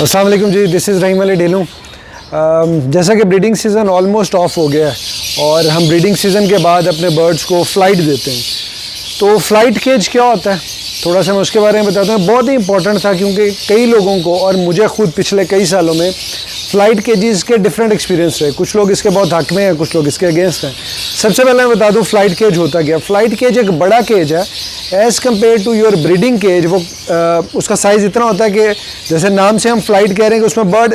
अस्सलाम वालेकुम जी, this is रहीम अली डेलू। जैसा कि ब्रीडिंग सीज़न ऑलमोस्ट ऑफ हो गया है और हम ब्रीडिंग सीज़न के बाद अपने बर्ड्स को फ़्लाइट देते हैं। तो फ़्लाइट केज क्या होता है, थोड़ा सा मैं उसके बारे में बताता हूँ। बहुत ही इंपॉर्टेंट था क्योंकि कई लोगों को और मुझे खुद पिछले कई सालों में फ़्लाइट केजेस के डिफरेंट एक्सपीरियंस रहे। कुछ लोग इसके बहुत हक में हैं, कुछ लोग इसके अगेंस्ट हैं। सबसे पहले मैं बता दूँ फ़्लाइट केज होता क्या। फ़्लाइट केज एक बड़ा केज है as compare to your breeding cage. वो उसका साइज़ इतना होता है कि जैसे नाम से हम फ़्लाइट कह रहे हैं कि उसमें बर्ड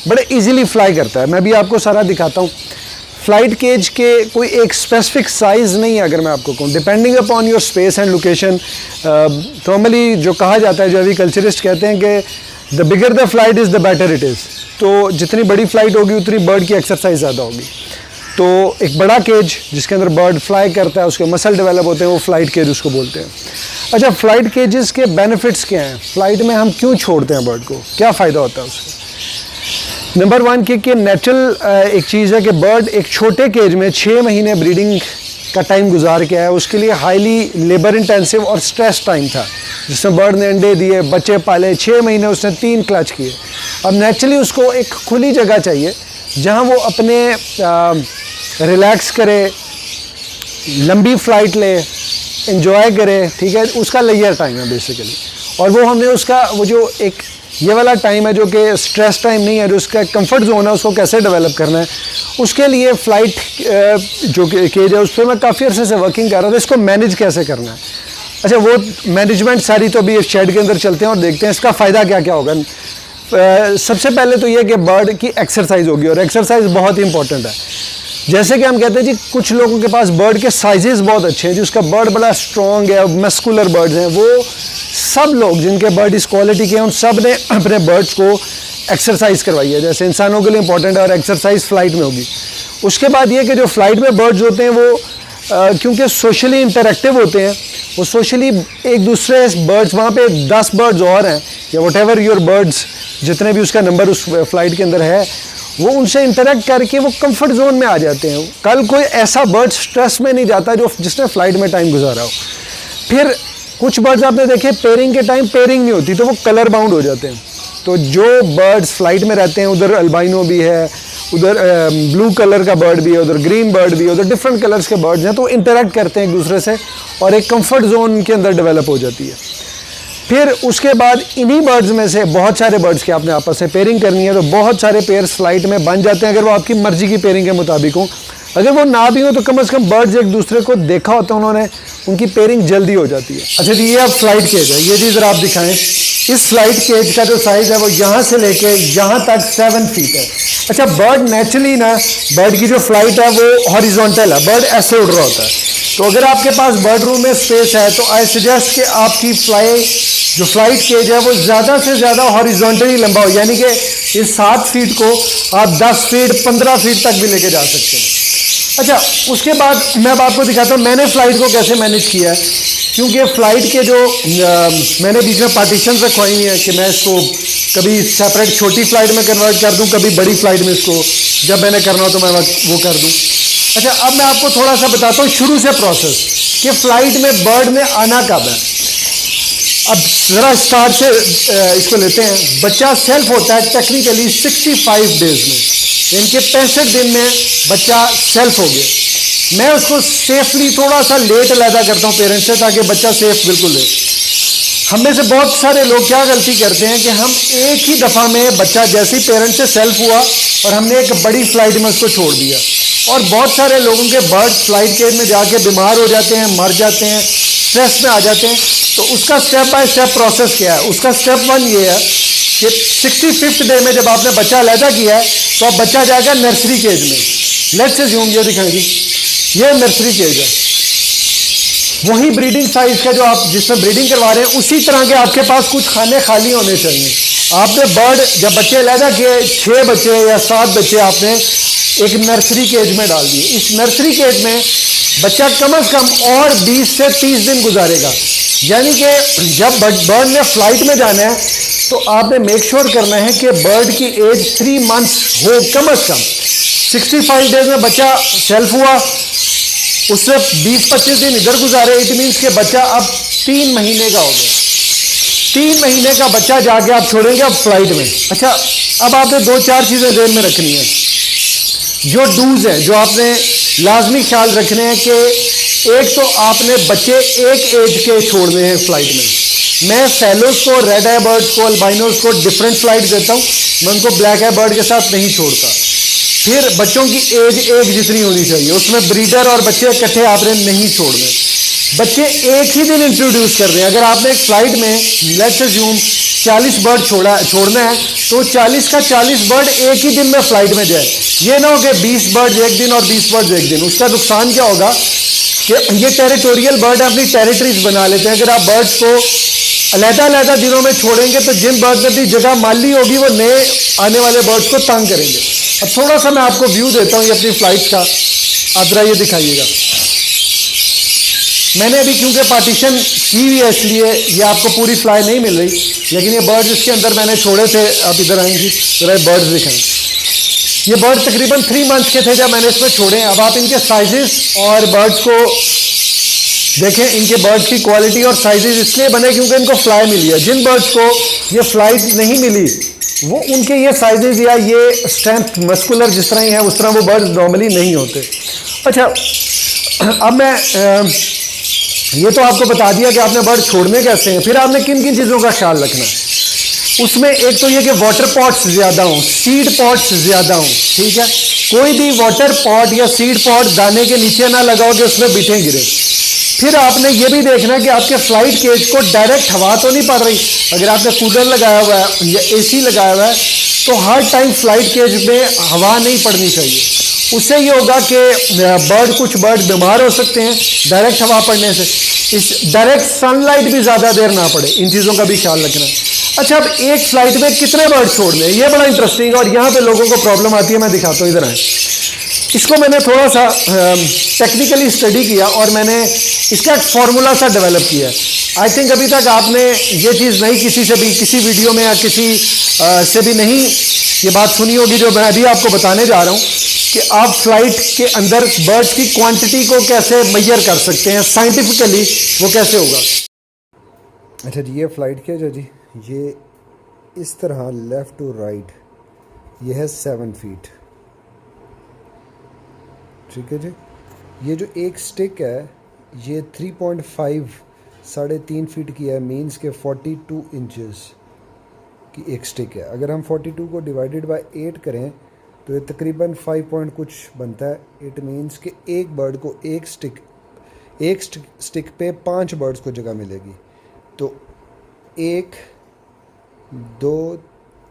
बड़े ईजीली फ्लाई करता है। मैं भी आपको सारा दिखाता हूँ। फ़्लाइट केज के कोई एक स्पेसिफिक साइज़ नहीं है। अगर मैं आपको कहूँ, depending upon your space and location, normally जो कहा जाता है, जो एग्रीकल्चरिस्ट कहते हैं कि the bigger the flight is the better it is. तो जितनी बड़ी फ्लाइट होगी उतनी बर्ड की एक्सरसाइज ज़्यादा होगी। तो एक बड़ा केज जिसके अंदर बर्ड फ्लाई करता है, उसके मसल डेवलप होते हैं, वो फ़्लाइट केज उसको बोलते हैं। अच्छा, फ़्लाइट केजेस के बेनिफिट्स क्या हैं? फ़्लाइट में हम क्यों छोड़ते हैं बर्ड को, क्या फ़ायदा होता है उसका? नंबर वन कि नेचुरल एक चीज़ है कि बर्ड एक छोटे केज में 6 महीने ब्रीडिंग का टाइम गुजार के आया। उसके लिए हाईली लेबर इंटेंसिव और स्ट्रेस टाइम था, जिसमें बर्ड ने अंडे दिए, बच्चे पाले, 6 महीने उसने 3 क्लच किए। अब नेचुरली उसको एक खुली जगह चाहिए जहां वो अपने रिलैक्स करे, लंबी फ़्लाइट ले, इंजॉय करे, ठीक है। उसका लेयर टाइम है बेसिकली। और वो हमने उसका वो जो एक ये वाला टाइम है जो कि स्ट्रेस टाइम नहीं है, जो उसका कंफर्ट जोन है, उसको कैसे डेवलप करना है, उसके लिए फ़्लाइट जो केज है उस पर मैं काफ़ी अर्से से वर्किंग कर रहा था। इसको मैनेज कैसे करना है। अच्छा, वो मैनेजमेंट सारी तो अभी शेड के अंदर चलते हैं और देखते हैं इसका फ़ायदा क्या क्या होगा। सबसे पहले तो ये कि बर्ड की एक्सरसाइज होगी, और एक्सरसाइज बहुत ही इंपॉर्टेंट है। जैसे कि हम कहते हैं जी, कुछ लोगों के पास बर्ड के साइजेस बहुत अच्छे हैं, जिसका बर्ड बड़ा स्ट्रॉन्ग है, मस्कुलर बर्ड्स हैं। वो सब लोग जिनके बर्ड इस क्वालिटी के हैं, उन सब ने अपने बर्ड्स को एक्सरसाइज करवाई है, जैसे इंसानों के लिए इंपॉर्टेंट है। और एक्सरसाइज फ़्लाइट में होगी। उसके बाद ये कि जो फ़्लाइट में बर्ड्स होते हैं वो क्योंकि सोशली इंटरेक्टिव होते हैं, वो सोशली एक दूसरे बर्ड्स, वहाँ पे 10 बर्ड्स और हैं या वट एवर योर बर्ड्स, जितने भी उसका नंबर उस फ़्लाइट के अंदर है, वो उनसे इंटरेक्ट करके वो कंफर्ट जोन में आ जाते हैं। कल कोई ऐसा बर्ड स्ट्रेस में नहीं जाता जो जिसने फ़्लाइट में टाइम गुजारा हो। फिर कुछ बर्ड्स आपने देखे पेयरिंग के टाइम पेयरिंग नहीं होती, तो वो कलर बाउंड हो जाते हैं। तो जो बर्ड्स फ़्लाइट में रहते हैं, उधर अल्बाइनो भी है, उधर ब्लू कलर का बर्ड भी है, उधर ग्रीन बर्ड भी है, उधर डिफरेंट कलर्स के बर्ड्स हैं, तो इंटरेक्ट करते हैं एक दूसरे से और एक कंफर्ट जोन के अंदर डेवलप हो जाती है। फिर उसके बाद इन्हीं बर्ड्स में से बहुत सारे बर्ड्स के आपने आपस में पेयरिंग करनी है, तो बहुत सारे पेयर्स फ़्लाइट में बन जाते हैं, अगर वो आपकी मर्जी की पेयरिंग के मुताबिक हो। अगर वो ना भी हो तो कम से कम बर्ड्स एक दूसरे को देखा होता है उन्होंने, उनकी पेयरिंग जल्दी हो जाती है। अच्छा जी, ये अब फ़्लाइट केज है, ये चीज़ आप दिखाएं। इस फ़्लाइट केज का जो साइज़ है वो यहाँ से लेके यहाँ तक 7 फीट है। अच्छा, बर्ड नेचुरली ना, बर्ड की जो फ़्लाइट है वो हॉरिजॉन्टल है, बर्ड ऐसे उड़ रहा होता है। तो अगर आपके पास बर्ड रूम में स्पेस है तो आई सजेस्ट कि आपकी जो फ़्लाइट केज है वो ज़्यादा से ज़्यादा हॉरिजॉन्टली लंबा हो, यानी कि इस 7 फीट को आप 10 फीट 15 फीट तक भी लेके जा सकते हैं। अच्छा, उसके बाद मैं अब आपको दिखाता हूँ मैंने फ़्लाइट को कैसे मैनेज किया है। क्योंकि फ़्लाइट के जो मैंने बीच में पार्टीशन रखवाई हुई है कि मैं इसको कभी सेपरेट छोटी फ़्लाइट में कन्वर्ट कर दूँ, कभी बड़ी फ़्लाइट में इसको जब मैंने करना हो तो मैं वो कर दूँ। अच्छा, अब मैं आपको थोड़ा सा बताता हूँ शुरू से प्रोसेस कि फ़्लाइट में बर्ड ने आना कब है। अब ज़रा स्टार्ट से इसको लेते हैं। बच्चा सेल्फ होता है टेक्निकली 65 डेज़ में, इनके 65 दिन में बच्चा सेल्फ हो गया। मैं उसको सेफली थोड़ा सा लेट अलहदा करता हूँ पेरेंट्स से, ताकि बच्चा सेफ बिल्कुल ले। हम में से बहुत सारे लोग क्या गलती करते हैं कि हम एक ही दफ़ा में बच्चा जैसे ही पेरेंट्स से सेल्फ हुआ और हमने एक बड़ी फ़्लाइट में उसको छोड़ दिया, और बहुत सारे लोगों के बर्ड फ़्लाइट केज में जाके बीमार हो जाते हैं, मर जाते हैं, स्ट्रेस में आ जाते हैं। तो उसका स्टेप बाय स्टेप प्रोसेस क्या है? उसका स्टेप 1 ये है कि 65th डे में जब आपने बच्चा अलहदा किया है तो अब बच्चा जाएगा नर्सरी केज में। लेट्स अज्यूम, ये दिखाएंगे, ये नर्सरी केज है। वही ब्रीडिंग साइज का जो आप जिसमें ब्रीडिंग करवा रहे हैं, उसी तरह के आपके पास कुछ खाने खाली होने चाहिए। आपने बर्ड जब बच्चे अलहदा किए, 6 बच्चे या 7 बच्चे आपने एक नर्सरी केज में डाल दिए। इस नर्सरी केज में बच्चा कम से कम और 20 से 30 दिन गुजारेगा। यानी कि जब बर्ड ने फ़्लाइट में जाना है तो आपने मेक श्योर करना है कि बर्ड की एज 3 मंथ्स हो कम से कम। 65 डेज में बच्चा सेल्फ हुआ, उससे 20-25 दिन इधर गुजारे, इट मीन्स कि बच्चा अब 3 महीने का हो गया। 3 महीने का बच्चा जाके आप छोड़ेंगे अब फ्लाइट में। अच्छा, अब आपने 2-4 चीज़ें ध्यान में रखनी है, जो डूज है, जो आपने लाजमी ख्याल रखने हैं कि एक तो आपने बच्चे एक एज के छोड़ने हैं फ्लाइट में। मैं फैलोस को, रेड आई बर्ड्स को, अल्बाइनोस को डिफरेंट फ्लाइट देता हूँ, मैं उनको ब्लैक आई बर्ड के साथ नहीं छोड़ता। फिर बच्चों की एज एक जितनी होनी चाहिए, उसमें ब्रीडर और बच्चे इकट्ठे आपने नहीं छोड़ने। बच्चे एक ही दिन इंट्रोड्यूस कर रहे हैं। अगर आपने एक फ्लाइट में लेट्स अज्यूम 40 बर्ड छोड़ना है तो 40 का 40 बर्ड एक ही दिन में फ्लाइट में जाए। ये ना हो कि 20 बर्ड एक दिन और 20 बर्ड एक दिन। उसका नुकसान क्या होगा कि ये टेरिटोरियल बर्ड अपनी टेरिटरीज बना लेते हैं। अगर आप बर्ड्स को अलग-अलग दिनों में छोड़ेंगे तो जिन बर्ड में भी जगह माली होगी वो नए आने वाले बर्ड्स को तंग करेंगे। अब थोड़ा सा मैं आपको व्यू देता हूँ ये अपनी फ्लाइट का, आप जरा ये दिखाइएगा। मैंने अभी क्योंकि पार्टीशन की हुई है इसलिए ये आपको पूरी फ्लाई नहीं मिल रही, लेकिन ये बर्ड्स इसके अंदर मैंने छोड़े थे। आप इधर आएंगी जरा बर्ड्स दिखाएं। ये बर्ड तकरीबन 3 मंथ्स के थे जब मैंने इसमें छोड़े। अब आप इनके साइजेस और बर्ड्स को देखें, इनके बर्ड्स की क्वालिटी और साइजेस इसलिए बने क्योंकि इनको फ्लाई मिली है। जिन बर्ड्स को ये फ्लाइट नहीं मिली वो उनके ये साइजेस या ये स्ट्रेंथ मस्कुलर जिस तरह ही है उस तरह वो बर्ड्स नॉर्मली नहीं होते। अच्छा, अब मैं ये तो आपको बता दिया कि आपने बर्ड छोड़ने कैसे हैं। फिर आपने किन किन चीज़ों का ख्याल रखना है। उसमें एक तो ये कि वाटर पॉट्स ज़्यादा हों, सीड पॉट्स ज़्यादा हों, ठीक है। कोई भी वाटर पॉट या सीड पॉट दाने के नीचे ना लगाओ कि उसमें बिठे गिरे। फिर आपने ये भी देखना है कि आपके फ्लाइट केज को डायरेक्ट हवा तो नहीं पड़ रही। अगर आपने कूलर लगाया हुआ है या एसी लगाया हुआ है तो हर टाइम फ्लाइट केज में हवा नहीं पड़नी चाहिए। उससे ये होगा कि कुछ बर्ड बीमार हो सकते हैं डायरेक्ट हवा पड़ने से। इस डायरेक्ट सनलाइट भी ज़्यादा देर ना पड़े, इन चीज़ों का भी ख्याल रखना है। अच्छा, अब एक फ्लाइट में कितने बर्ड छोड़ने हैं ये बड़ा इंटरेस्टिंग है और यहाँ पे लोगों को प्रॉब्लम आती है। मैं दिखाता हूँ, इधर आए। इसको मैंने थोड़ा सा टेक्निकली स्टडी किया और मैंने इसका एक फॉर्मूला सा डेवलप किया है। आई थिंक अभी तक आपने ये चीज़ नहीं किसी से भी, किसी वीडियो में या किसी से भी नहीं ये बात सुनी होगी जो मैं अभी आपको बताने जा रहा हूँ कि आप फ्लाइट के अंदर बर्ड्स की क्वांटिटी को कैसे मेजर कर सकते हैं साइंटिफिकली, वो कैसे होगा। अच्छा जी, ये फ़्लाइट केज है जी, ये इस तरह लेफ़्ट टू राइट ये है 7 फीट, ठीक है जी। ये जो एक स्टिक है ये 3.5 3.5 फीट की है, मीन्स के 42 इंचेस की एक स्टिक है। अगर हम 42 को डिवाइडेड बाय 8 करें तो ये तकरीबन 5 पॉइंट कुछ बनता है। इट मीन्स कि एक बर्ड को एक स्टिक पे 5 बर्ड्स को जगह मिलेगी। तो 1 2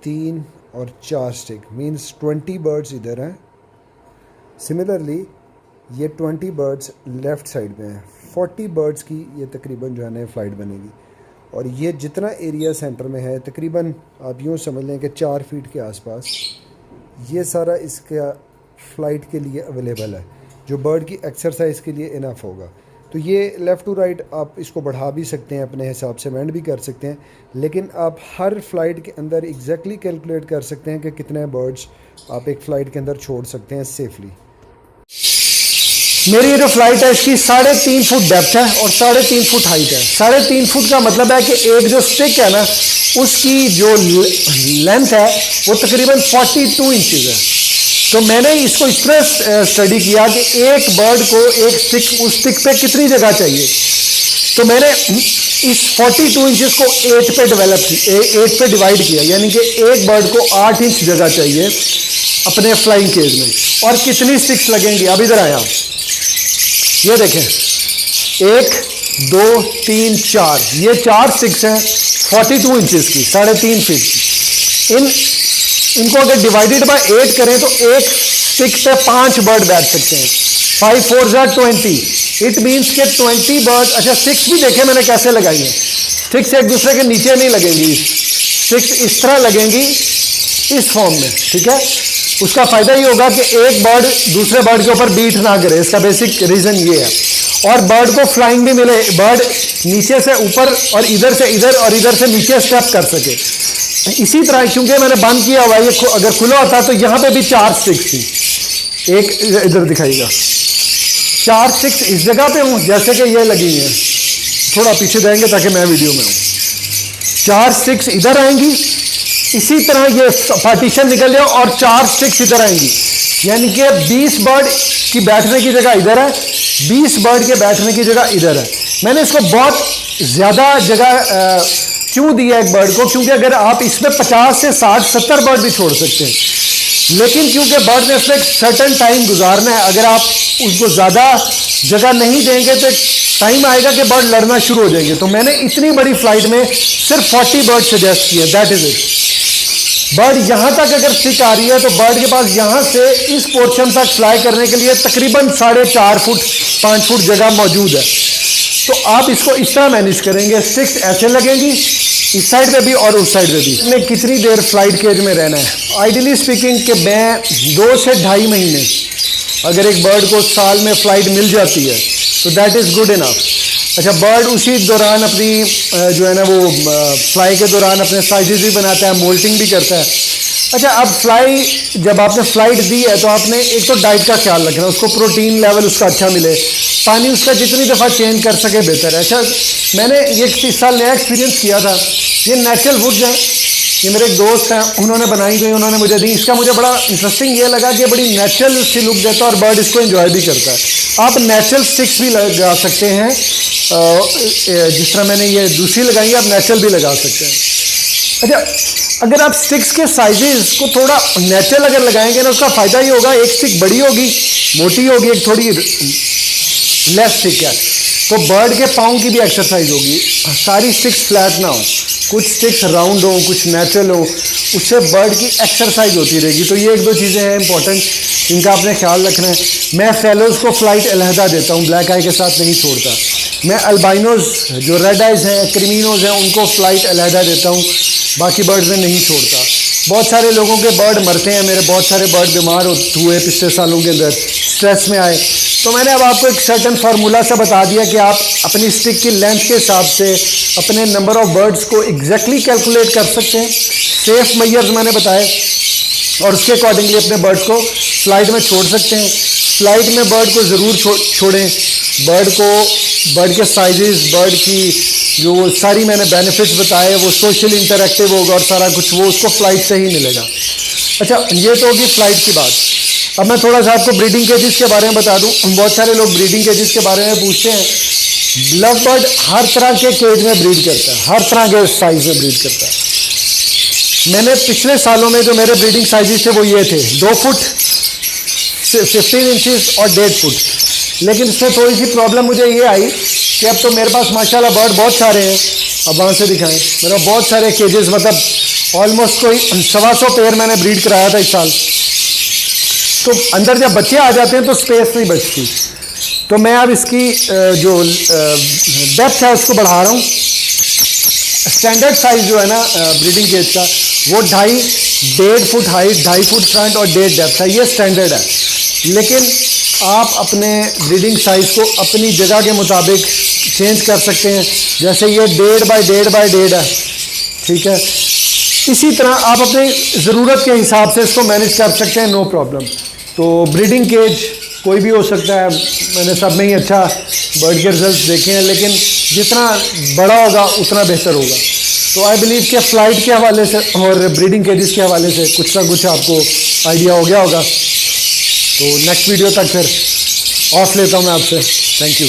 3 और 4 स्टिक मीन्स 20 बर्ड्स इधर हैं। सिमिलरली ये 20 बर्ड्स लेफ़्ट साइड में हैं। 40 बर्ड्स की ये तकरीबन जो है ना फ़्लाइट बनेगी। और ये जितना एरिया सेंटर में है तकरीबन आप यूँ समझ लें कि 4 फीट के आसपास ये सारा इसका फ़्लाइट के लिए अवेलेबल है, जो बर्ड की एक्सरसाइज के लिए इनफ होगा। तो ये लेफ़्ट टू राइट आप इसको बढ़ा भी सकते हैं, अपने हिसाब से मेंड भी कर सकते हैं, लेकिन आप हर फ्लाइट के अंदर एग्जैक्टली कैलकुलेट कर सकते हैं कि कितने बर्ड्स आप एक फ़्लाइट के अंदर छोड़ सकते हैं सेफली। मेरी ये जो फ्लाइट है इसकी 3.5 फुट डेप्थ है और 3.5 फुट हाइट है। 3.5 फुट का मतलब है कि एक जो स्टिक है ना उसकी जो लेंथ है वो तकरीबन 42 इंचेस है। तो मैंने इसको इस तरह स्टडी किया कि एक बर्ड को एक स्टिक, उस स्टिक पे कितनी जगह चाहिए। तो मैंने इस 42 इंचेस को 8 पे डिवाइड किया, यानी कि एक बर्ड को 8 इंच जगह चाहिए अपने फ्लाइंग केज में। और कितनी स्टिक्स लगेंगी, अब इधर आया, ये देखें 1 2 3 4, ये 4 स्टिक्स हैं 42 इंचेस की, 3.5 फीट की। इनको अगर डिवाइडेड बाय 8 करें तो एक स्टिक पे 5 बर्ड बैठ सकते हैं। 5 4 20, इट मीन्स के 20 बर्ड। अच्छा, स्टिक्स भी देखें मैंने कैसे लगाई है। स्टिक्स एक दूसरे के नीचे नहीं लगेंगी, स्टिक्स इस तरह लगेंगी इस फॉर्म में, ठीक है। उसका फ़ायदा ये होगा कि एक बर्ड दूसरे बर्ड के ऊपर बीट ना करे, इसका बेसिक रीज़न ये है। और बर्ड को फ्लाइंग भी मिले, बर्ड नीचे से ऊपर और इधर से इधर और इधर से नीचे स्टेप कर सके। इसी तरह क्योंकि मैंने बंद किया हुआ है, ये अगर खुला होता तो यहाँ पे भी 4 स्टिक्स थी। एक इधर दिखाइएगा, 4 स्टिक्स इस जगह पे हूँ जैसे कि ये लगी हैं। थोड़ा पीछे जाएंगे ताकि मैं वीडियो में हूँ। 4 स्टिक्स इधर आएंगी, इसी तरह ये पार्टीशन निकल जाए और 4 स्टिक्स इधर आएंगी, यानी कि 20 बर्ड की बैठने की जगह इधर है, 20 बर्ड के बैठने की जगह इधर है। मैंने इसको बहुत ज़्यादा जगह क्यों दिया एक बर्ड को, क्योंकि अगर आप इसमें 50 से 60-70 बर्ड भी छोड़ सकते हैं, लेकिन क्योंकि बर्ड ने इसमें एक सर्टन टाइम गुजारना है, अगर आप उसको ज़्यादा जगह नहीं देंगे तो टाइम आएगा कि बर्ड लड़ना शुरू हो जाएंगे। तो मैंने इतनी बड़ी फ्लाइट में सिर्फ 40 बर्ड सजेस्ट किए, दैट इज इट। बर्ड यहाँ तक अगर स्टिक आ रही है तो बर्ड के पास यहाँ से इस पोर्शन तक फ्लाई करने के लिए तकरीबन 4.5 फुट 5 फुट जगह मौजूद है। तो आप इसको इस तरह मैनेज करेंगे, स्टिक्स ऐसे लगेंगी इस साइड पे भी और उस साइड पे भी। इसमें कितनी देर फ्लाइट केज में रहना है? आइडियली स्पीकिंग कि मैं 2 से 2.5 महीने, अगर एक बर्ड को साल में फ्लाइट मिल जाती है तो दैट इज़ गुड इनफ। अच्छा, बर्ड उसी दौरान अपनी जो है ना वो फ्लाई के दौरान अपने साइजेस भी बनाता है, मोल्टिंग भी करता है। अच्छा, अब फ्लाई जब आपने फ्लाइट दी है तो आपने एक तो डाइट का ख्याल रखना, उसको प्रोटीन लेवल उसका अच्छा मिले, पानी उसका जितनी दफ़ा चेंज कर सके बेहतर है। अच्छा, मैंने ये इस साल नया एक्सपीरियंस किया था, ये नेचुरल वुड्स हैं, ये मेरे एक दोस्त हैं उन्होंने बनाई गई, उन्होंने मुझे दी। इसका मुझे बड़ा इंटरेस्टिंग ये लगा कि बड़ी नेचुरल सी लुक देता है और बर्ड इसको एंजॉय भी करता है। आप नेचुरल स्टिक्स भी लगा सकते हैं, जिस तरह मैंने ये दूसरी लगाई है आप नेचुरल भी लगा सकते हैं। अच्छा, अगर आप स्टिक्स के साइजेस को थोड़ा नेचुरल अगर लगाएंगे ना, उसका फ़ायदा ये होगा, एक स्टिक बड़ी होगी मोटी होगी, एक थोड़ी लेस स्टिक है, तो बर्ड के पाँव की भी एक्सरसाइज होगी। सारी स्टिक्स फ्लैट ना हो, कुछ स्टिक्स राउंड हो, कुछ नेचुरल हो, उससे बर्ड की एक्सरसाइज होती रहेगी। तो ये 1-2 चीज़ें हैं इंपॉर्टेंट, इनका आपने ख्याल रखना है। मैं फेलोज़ को फ्लाइट अलहदा देता हूँ, ब्लैक आई के साथ नहीं छोड़ता। मैं अल्बाइनोज जो रेड आइज हैं, क्रिमिनोज हैं, उनको फ्लाइट अलहदा देता हूँ, बाकी बर्ड्स में नहीं छोड़ता। बहुत सारे लोगों के बर्ड मरते हैं, मेरे बहुत सारे बर्ड बीमार हुए पिछले सालों के अंदर, स्ट्रेस में आए। तो मैंने अब आपको एक सर्टन फार्मूला सा बता दिया कि आप अपनी स्टिक की लेंथ के हिसाब से अपने नंबर ऑफ बर्ड्स को एग्जैक्टली कैलकुलेट कर सकते हैं। सेफ मेजर्स मैंने बताए और उसके अकॉर्डिंगली अपने बर्ड्स को फ्लाइट में छोड़ सकते हैं। फ्लाइट में बर्ड को ज़रूर छोड़ें, बर्ड के साइजेस, बर्ड की जो सारी मैंने बेनिफिट्स बताए, वो सोशल इंटरेक्टिव होगा और सारा कुछ वो उसको फ्लाइट से ही मिलेगा। अच्छा, ये तो होगी फ्लाइट की बात। अब मैं थोड़ा सा आपको ब्रीडिंग केजेस के बारे में बता दूं। बहुत सारे लोग ब्रीडिंग केजेस के बारे में पूछते हैं। लव बर्ड हर तरह के केज में ब्रीड करता है, हर तरह के साइज में ब्रीड करता है। मैंने पिछले सालों में जो मेरे ब्रीडिंग साइजेस थे वो ये थे, 2 फुट 15 इंचेस और 1.5 फुट। लेकिन इसमें थोड़ी सी प्रॉब्लम मुझे ये आई कि अब तो मेरे पास माशाल्लाह बर्ड बहुत सारे हैं। अब वहाँ से दिखाएं, मेरा बहुत सारे केजेस, मतलब ऑलमोस्ट कोई 125 पेयर मैंने ब्रीड कराया था इस साल। तो अंदर जब बच्चे आ जाते हैं तो स्पेस नहीं बचती, तो मैं अब इसकी जो डेप्थ है उसको बढ़ा रहा हूँ। स्टैंडर्ड साइज जो है ना ब्रीडिंग केज का, वो 1.5 फुट हाइट, 2.5 फुट फ्रंट और 1.5 डेप्थ है, ये स्टैंडर्ड है। लेकिन आप अपने ब्रीडिंग साइज को अपनी जगह के मुताबिक चेंज कर सकते हैं। जैसे ये 1.5 बाई 1.5 है, ठीक है, इसी तरह आप अपनी ज़रूरत के हिसाब से इसको मैनेज कर सकते हैं, नो प्रॉब्लम। तो ब्रीडिंग केज कोई भी हो सकता है, मैंने सब में ही अच्छा बर्ड के रिजल्ट देखे हैं, लेकिन जितना बड़ा होगा उतना बेहतर होगा। तो आई बिलीव कि फ्लाइट के हवाले से और ब्रीडिंग केजेस के हवाले से कुछ ना कुछ आपको आइडिया हो गया होगा। तो नेक्स्ट वीडियो तक फिर ऑफ लेता हूँ मैं आपसे। Thank you.